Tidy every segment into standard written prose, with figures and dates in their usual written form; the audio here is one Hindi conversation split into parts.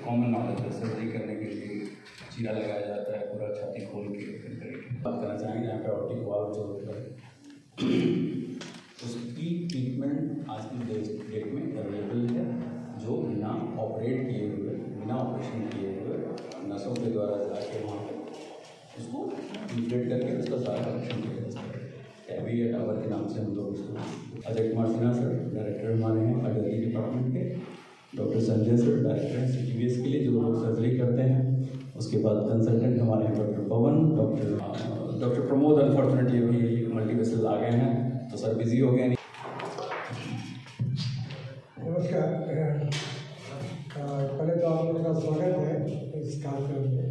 कॉमन नॉलेज है, सर्जरी करने के लिए चीरा लगाया जाता है, पूरा छाती खोल के बात करना चाहेंगे। यहाँ पे ऑप्टिक वाल्व जो होता है उसकी ट्रीटमेंट आज की डेट में अवेलेबल है, जो बिना ऑपरेट किए हुए, बिना ऑपरेशन किए हुए नसों के द्वारा जाके वहाँ पर उसको इन्फ्लेट करके उसका सारा ऑपरेशन किया जा सकता है। कैवी या टावर के नाम से हम लोग उसको। अजय कुमार सिन्हा सर डायरेक्टर हमारे हैं कार्डियोलॉजी डिपार्टमेंट के, डॉक्टर संजय सर डायरेक्टर हैं CTVS के लिए जो लोग सर्जरी करते हैं। उसके बाद कंसल्टेंट हमारे हैं डॉक्टर पवन, डॉक्टर प्रमोद। अनफॉर्चुनेटली अभी मल्टीवेसल आ गए हैं तो सर बिजी हो गए। नमस्कार, पहले तो आप लोगों का स्वागत है इस कार्यक्रम में।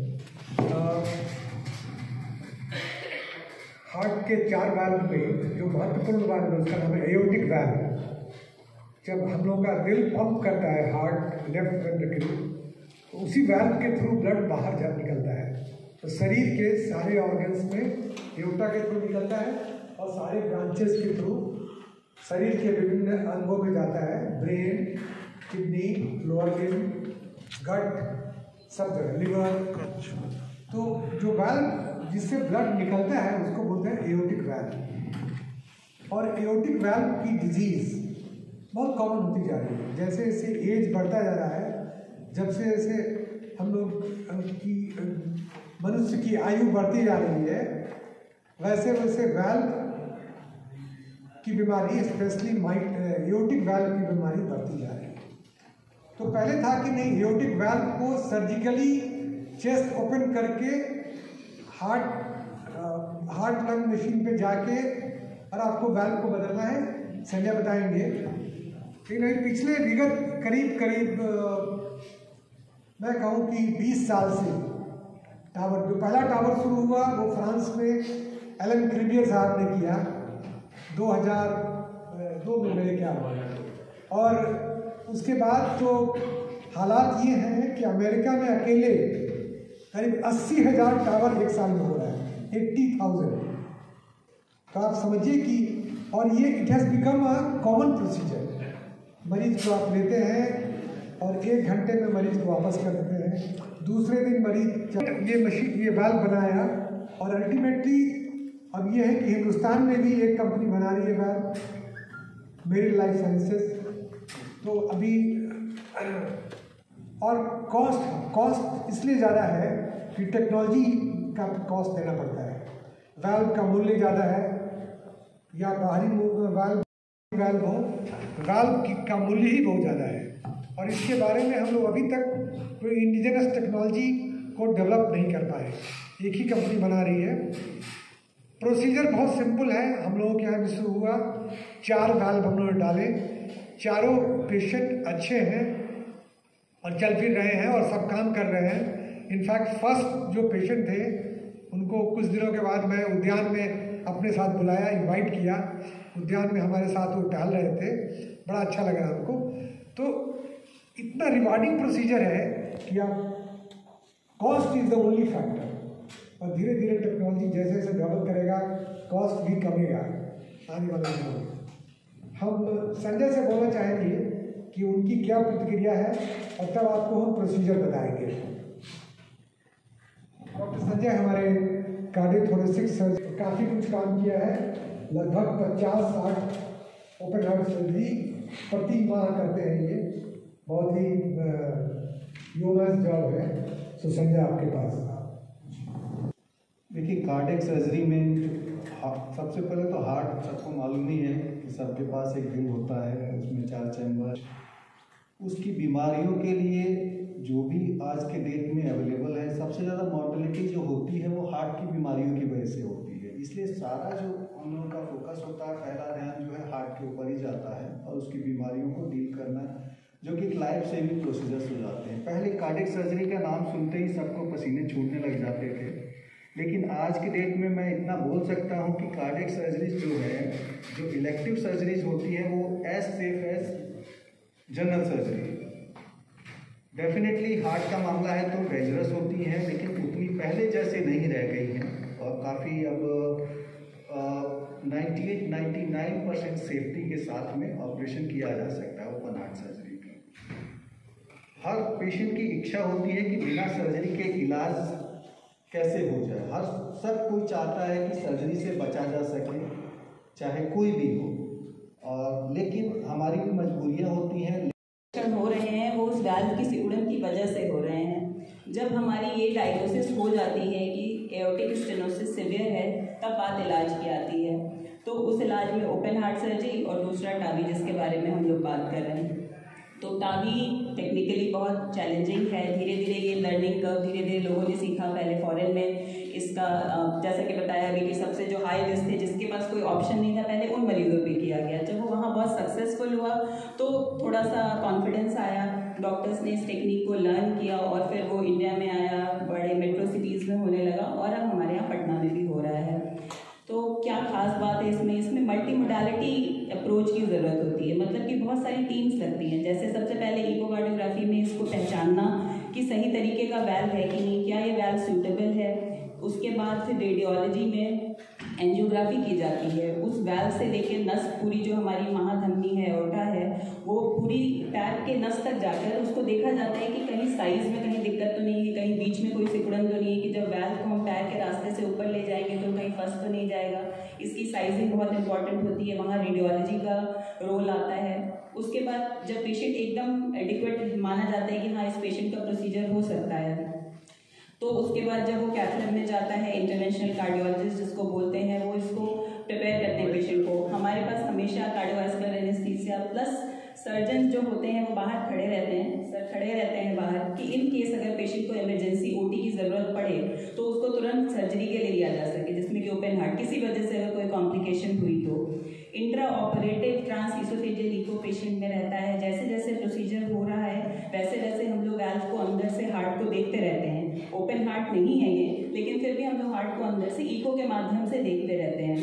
हार्ट के 4 वाल्व में जो महत्वपूर्ण वाल्व है उसका नाम है एओर्टिक वाल्व। जब हम लोगों का दिल पंप करता है हार्ट लेफ्ट वेंट्रिकल, तो उसी वाल्व के थ्रू ब्लड बाहर जा निकलता है। तो शरीर के सारे ऑर्गन्स में एओर्टा के थ्रू निकलता है और सारे ब्रांचेस के थ्रू शरीर के विभिन्न अंगों में जाता है। ब्रेन, किडनी, लोअर लिम्ब, गट, सब जगह, लिवर। तो जो वाल्व जिससे ब्लड निकलता है उसको बोलते हैं एओर्टिक वाल्व। और एओर्टिक वाल्व की डिजीज़ बहुत कॉमन होती जा रही है। जैसे जैसे एज बढ़ता जा रहा है, जब से जैसे हम लोग की मनुष्य की आयु बढ़ती जा रही है, वैसे वैसे वाल्व की बीमारी, स्पेशली एओर्टिक वाल्व की बीमारी बढ़ती जा रही है। तो पहले था कि नहीं, एओर्टिक वाल्व को सर्जिकली चेस्ट ओपन करके हार्ट लंग मशीन पे जाके और आपको वाल्व को बदलना है। संजय बताएंगे। लेकिन पिछले विगत करीब मैं कहूँ कि 20 साल से टावर, जो पहला टावर शुरू हुआ वो फ्रांस में एलन क्रीबियर साहब ने किया 2002 में मेरे ख्याल में। और उसके बाद तो हालात ये हैं कि अमेरिका में अकेले करीब 80,000 टावर एक साल में हो रहा है, 80,000। तो आप समझिए कि, और ये it has become a common procedure. मरीज को आप लेते हैं और 1 घंटे में मरीज को वापस कर देते हैं। दूसरे दिन मरीज ये मशीन, ये वाल्व बनाया और अल्टीमेटली अब ये है कि हिंदुस्तान में भी एक कंपनी बना रही है वाल्व, मेरी लाइफ साइंसेस। तो अभी और कॉस्ट इसलिए ज़्यादा है कि टेक्नोलॉजी का कॉस्ट देना पड़ता है। वाल्व का मूल्य ज़्यादा है, या बाहरी वाल्व हो, वाल्व का मूल्य ही बहुत ज़्यादा है। और इसके बारे में हम लोग अभी तक कोई इंडिजिनस टेक्नोलॉजी को डेवलप नहीं कर पाए। एक ही कंपनी बना रही है। प्रोसीजर बहुत सिंपल है। हम लोगों के यहाँ भी शुरू हुआ, 4 वाल्व हम लोग डाले, चारों पेशेंट अच्छे हैं और चल फिर रहे हैं और सब काम कर रहे हैं। इनफैक्ट फर्स्ट जो पेशेंट थे उनको कुछ दिनों के बाद मैं उद्यान में अपने साथ बुलाया, इनवाइट किया। उद्यान में हमारे साथ वो टहल रहे थे, बड़ा अच्छा लगा हमको। तो इतना रिवार्डिंग प्रोसीजर है कि आप, cost is the only factor. और धीरे धीरे टेक्नोलॉजी जैसे जैसे डेवलप करेगा, कॉस्ट भी कमेगा आने वाले दिनों में। हम संजय से बोलना चाहेंगे कि उनकी क्या प्रतिक्रिया है और तब आपको हम प्रोसीजर बताएंगे। डॉक्टर संजय हमारे कार्डियोथोरेसिक सर्जन, काफ़ी कुछ काम किया है। लगभग 50-60 ओपन हार्ट सर्जरी प्रति माह करते हैं। ये बहुत ही ह्यूमस जॉब है। तो संजय आपके पास। देखिए, कार्डियक सर्जरी में सबसे पहले तो हार्ट सबको मालूम ही है कि सबके पास एक दिल होता है, उसमें 4 चैम्बर। उसकी बीमारियों के लिए जो भी आज के डेट में अवेलेबल है, सबसे ज़्यादा मॉर्टेलिटी जो होती है वो हार्ट की बीमारियों की वजह से होती है। इसलिए सारा जो हम लोगों का फोकस होता है, पहला ध्यान जो है हार्ट के ऊपर ही जाता है और उसकी बीमारियों को डील करना, जो कि लाइफ सेविंग प्रोसीजर्स हो जाते हैं। पहले कार्डियक सर्जरी का नाम सुनते ही सबको पसीने छूटने लग जाते थे, लेकिन आज के डेट में मैं इतना बोल सकता हूँ कि कार्डियक सर्जरीज जो है, जो इलेक्टिव सर्जरीज होती है, वो as safe as general surgery. Definitely heart का मामला है तो डेंजरस होती है, लेकिन उतनी पहले जैसे नहीं रह गई हैं। और काफ़ी अब 98-99% सेफ्टी के साथ में ऑपरेशन किया जा सकता है ओपन हार्ट सर्जरी का। हर पेशेंट की इच्छा होती है कि बिना सर्जरी के इलाज कैसे हो जाए। सब कोई चाहता है कि सर्जरी से बचा जा सके, चाहे कोई भी हो, और लेकिन हमारी भी मजबूरियां होती हैं। हो रहे हैं वो उस वाल्व की सिकुड़न की वजह से हो रहे हैं। जब हमारी ये डायग्नोसिस हो जाती है कि एओर्टिक स्टेनोसिस सिवियर है, तब बात इलाज की आती है। तो उस इलाज में ओपन हार्ट सर्जरी और दूसरा टावी, जिसके बारे में हम लोग बात कर रहे हैं। तो टावी टेक्निकली बहुत चैलेंजिंग है। धीरे धीरे ये लर्निंग कर्व, धीरे धीरे लोगों ने सीखा। पहले फॉरेन में इसका जैसा कि बताया अभी कि सबसे जो हाई रिस्क थे, जिसके पास कोई ऑप्शन नहीं था, पहले उन मरीजों पे किया गया। जब वो वहाँ बहुत सक्सेसफुल हुआ तो थोड़ा सा कॉन्फिडेंस आया, डॉक्टर्स ने इस टेक्निक को लर्न किया और फिर वो इंडिया में आया, बड़े मेट्रो सिटीज़ में होने लगा और अब हमारे यहाँ पटना में भी हो रहा है। तो क्या खास बात है इसमें मल्टी मोडालिटी अप्रोच की ज़रूरत होती है। मतलब कि बहुत सारी टीम्स लगती हैं। जैसे सबसे पहले इकोकार्डियोग्राफी में इसको पहचानना कि सही तरीके का वैल्व है कि नहीं, क्या ये वैल्व सूटेबल है। उसके बाद फिर रेडियोलॉजी में एंजियोग्राफी की जाती है। उस वैल्व से लेके नस पूरी जो हमारी महाधमनी है, एओर्टा है, वो पूरी पैर के नस तक जाकर उसको देखा जाता है कि कहीं साइज़ में कहीं दिक्कत तो नहीं है, कहीं बीच में कोई सिकुड़न तो नहीं है, कि जब वैल्व को हम पैर के रास्ते से ऊपर ले जाएंगे तो कहीं फंस तो नहीं जाएगा। इसकी साइजिंग बहुत इंपॉर्टेंट होती है, वहाँ रेडियोलॉजी का रोल आता है। उसके बाद जब पेशेंट एकदम एडिक्वेट माना जाता है कि हाँ इस पेशेंट का प्रोसीजर हो सकता है, तो उसके बाद जब वो कैथ में जाता है, इंटरवेंशनल कार्डियोलॉजिस्ट जिसको बोलते हैं, वो इसको प्रिपेयर करते हैं पेशेंट को। हमारे पास हमेशा कार्डियोवास्कुलर एनेस्थीसिया प्लस सर्जन जो होते हैं वो बाहर खड़े रहते हैं बाहर, कि इन केस अगर पेशेंट को इमरजेंसी ओटी की ज़रूरत पड़े तो उसको तुरंत सर्जरी के लिए लिया जा सके, जिसमें कि ओपन हार्ट किसी वजह से अगर कोई कॉम्प्लिकेशन हुई तो। Intraoperative transoesophageal echo patient में रहता है। जैसे जैसे प्रोसीजर हो रहा है वैसे वैसे हम लोग वैल्व को अंदर से हार्ट को देखते रहते हैं। ओपन हार्ट नहीं है ये, लेकिन फिर भी हम लोग हार्ट को अंदर से इको के माध्यम से देखते रहते हैं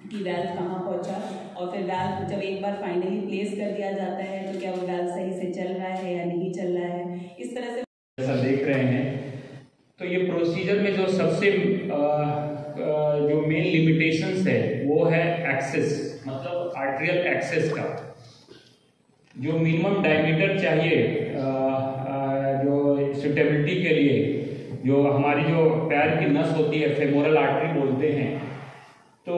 कि वैल्व कहाँ पहुँचा। और फिर वैल्व जब एक बार फाइनली प्लेस कर दिया जाता है तो क्या वो वैल्व सही से चल रहा है या नहीं चल रहा है, इस तरह से जैसा देख रहे हैं। तो ये प्रोसीजर में जो सबसे जो मेन लिमिटेशंस है वो है एक्सेस, मतलब आर्टेरियल एक्सेस का जो मिनिमम डायमीटर चाहिए जो सुटेबिलिटी के लिए, जो हमारी जो पैर की नस होती है फेमोरल आर्टरी बोलते हैं, तो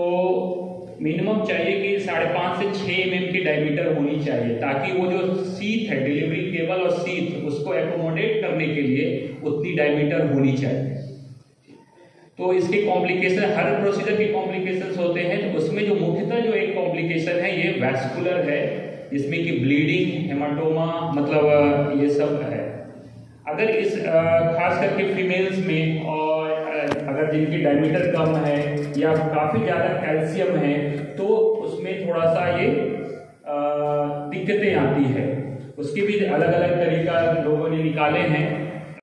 मिनिमम चाहिए कि 5.5 से 6 mm की डायमीटर होनी चाहिए, ताकि वो जो सीट है, डिलीवरी केबल और सीट, उसको एकोमोडेट करने के लिए उतनी डायमीटर होनी चाहिए। तो इसके कॉम्प्लिकेशन, हर प्रोसीजर के कॉम्प्लिकेशंस होते हैं। तो उसमें जो मुख्यतः जो एक कॉम्प्लिकेशन है ये वैस्कुलर है, जिसमें कि ब्लीडिंग, हेमाटोमा, मतलब ये सब है। अगर इस खास करके फीमेल्स में, और अगर जिनकी डायमीटर कम है या काफ़ी ज़्यादा कैल्शियम है, तो उसमें थोड़ा सा ये दिक्कतें आती है। उसके भी अलग अलग तरीका लोगों ने निकाले हैं।